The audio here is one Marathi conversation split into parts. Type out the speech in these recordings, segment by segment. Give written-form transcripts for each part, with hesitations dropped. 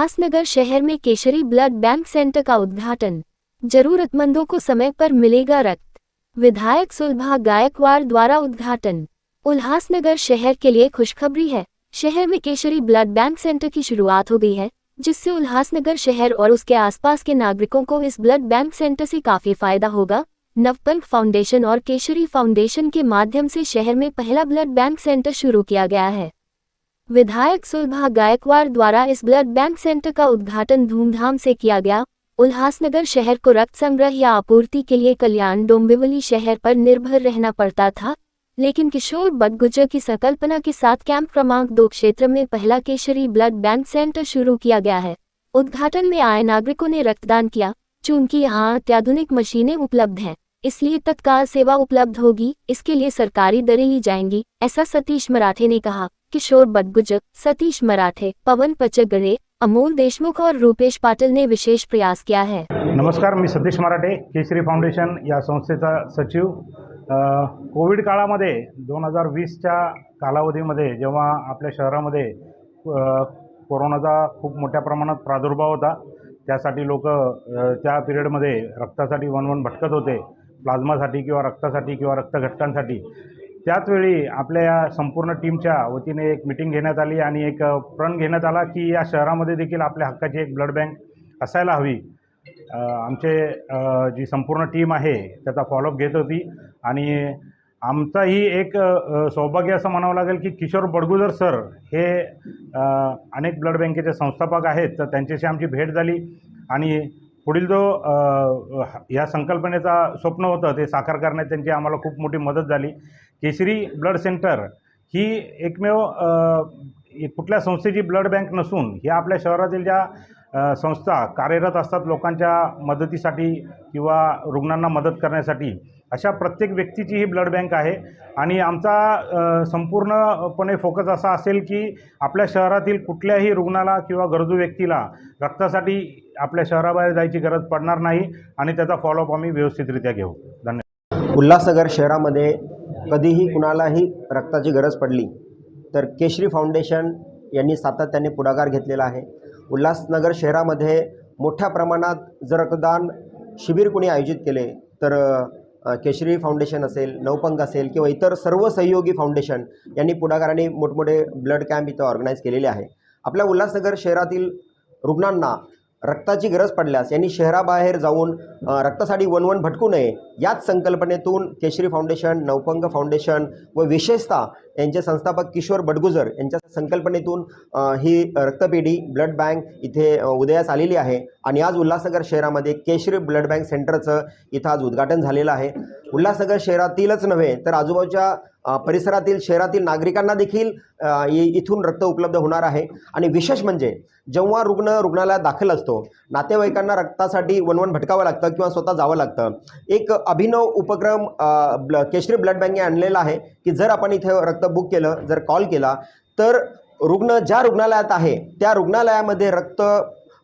उल्लासनगर शहर में केशरी ब्लड बैंक सेंटर का उद्घाटन। जरूरतमंदों को समय पर मिलेगा रक्त। विधायक सुलभा गायकवाड़ द्वारा उद्घाटन। उल्लासनगर शहर के लिए खुशखबरी है। शहर में केशरी ब्लड बैंक सेंटर की शुरुआत हो गई है, जिससे उल्लासनगर शहर और उसके आसपास के नागरिकों को इस ब्लड बैंक सेंटर से काफी फायदा होगा। नवपंथ फाउंडेशन और केशरी फाउंडेशन के माध्यम से शहर में पहला ब्लड बैंक सेंटर शुरू किया गया है। विधायक सुलभा गायकवाड़ द्वारा इस ब्लड बैंक सेंटर का उद्घाटन धूमधाम से किया गया। उल्लासनगर शहर को रक्त संग्रह या आपूर्ति के लिए कल्याण डोंबिवली शहर पर निर्भर रहना पड़ता था, लेकिन किशोर बड़गुजर की संकल्पना के साथ कैंप क्रमांक 2 क्षेत्र में पहला केशरी ब्लड बैंक सेंटर शुरू किया गया है। उद्घाटन में आए नागरिकों ने रक्तदान किया। चूंकि यहाँ अत्याधुनिक मशीनें उपलब्ध हैं, इसलिए तत्काल सेवा उपलब्ध होगी। इसके लिए सरकारी दरें ली जाएंगी, ऐसा सतीश मराठे ने कहा। किशोर बड़गुजर, सतीश मराठे, पवन पचगरे, अमोल देशमुख और रूपेश पाटिल ने विशेष प्रयास किया है। नमस्कार, मी सतीश मराठे, केशरी फाउंडेशन या संस्थेचा सचिव। कोविड काळामध्ये 2020च्या कालावधीमध्ये जेव्हा आपल्या शहरामध्ये कोरोनाचा खूप मोठ्या प्रमाणात प्रादुर्भाव होता, त्यासाठी लोक त्या पिरियडमध्ये रक्तासाठी वणवण भटकत होते, प्लाझ्मासाठी किंवा रक्तासाठी किंवा रक्तघटकांसाठी। त्याचवेळी आपल्या या संपूर्ण टीमच्या वतीने एक मीटिंग घेण्यात आली आणि एक प्रण घेण्यात आला की या शहरामध्ये देखील आपल्या हक्काची एक ब्लड बँक असायला हवी। आमचे जी संपूर्ण टीम आहे त्याचा फॉलोअप घेत होती आणि आमचाही एक सौभाग्य असं म्हणावं लागेल की किशोर बड़गुजर सर हे अनेक ब्लड बँकेचे संस्थापक आहेत, तर त्यांच्याशी आमची भेट झाली आणि पुढील जो या संकल्पनेचा स्वप्न होतं ते साकार करण्यात त्यांची आम्हाला खूप मोठी मदत झाली। केशरी ब्लड सेंटर ही एकमेव कुठल्या संस्थेची ब्लड बँक नसून ही आपल्या शहरातील ज्या संस्था कार्यरत असतात लोकांच्या मदतीसाठी किंवा रुग्णांना मदत करण्यासाठी, अशा प्रत्येक व्यक्तीची ही ब्लड बँक आहे। आणि आमचा संपूर्णपणे फोकस असा असेल की आपल्या शहरातील कुठल्याही रुग्णाला किंवा गरजू व्यक्तीला रक्तासाठी आपल्या शहराबाहेर जायची गरज पडणार नाही आणि त्याचा फॉलोअप आम्ही व्यवस्थितरित्या घेऊ। धन्यवाद। उल्लासनगर शहरामध्ये कधीही कुणालाही रक्ताची गरज पडली तर केशरी फाउंडेशन यांनी सातत्याने पुढाकार घेतलेला आहे। उल्लासनगर शहरामध्ये मोठ्या प्रमाणात जर रक्तदान शिबिर कोणी आयोजित केले तर केशरी फाउंडेशन असेल, नवपंथ असेल किंवा इतर सर्व सहयोगी फाउंडेशन यांनी पुढाकाराने मोठमोठे ब्लड कॅम्प इथं ऑर्गनाईज केलेले आहे। आपल्या उल्लासनगर शहरातील रुग्णांना रक्ताची गरज पडल्यास यांनी शहराबाहेर जाऊन रक्तासाठी वणवण भटकू नये, याच संकल्पनेतून केशरी फाउंडेशन, नवपंथ फाउंडेशन व विशेषतः यांचे संस्थापक किशोर बड़गुजर यांच्या संकल्पनेतून ही रक्तपेढी ब्लड बँक इथे उदयास आलेली आहे। आणि आज उल्लासनगर शहरामध्ये केशरी ब्लड बँक सेंटरचं इथं आज उद्घाटन झालेलं आहे। उल्लासनगर शहरातीलच नव्हे तर आजूबाजूच्या परिसरातील शहरातील नागरिकांना देखील इथून रक्त उपलब्ध होणार आहे। आणि विशेष म्हणजे जेव्हा रुग्ण रुग्णालयात दाखल असतो, नातेवाईकांना रक्तासाठी वणवण भटकावं लागतं किंवा स्वतः जावं लागतं। एक अभिनव उपक्रम केशरी ब्लड बँकेने आणलेला आहे की जर आपण इथे रक्त बुक केलं, जर कॉल केला तर रुग्ण ज्या रुग्णालयात आहे त्या रुग्णालयामध्ये रक्त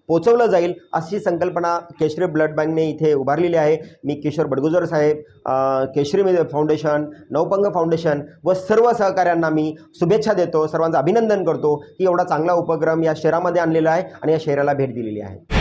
पोचवलं जाईल, अशी संकल्पना केशरी ब्लड बँकने इथे उभारलेली आहे। मी किशोर बड़गुजर साहेब, केशरी फाउंडेशन, नवपंथ फाउंडेशन व सर्व सहकाऱ्यांना मी शुभेच्छा देतो, सर्वांचं अभिनंदन करतो की एवढा चांगला उपक्रम या शहरामध्ये आणलेला आहे आणि या शहराला भेट दिलेली आहे।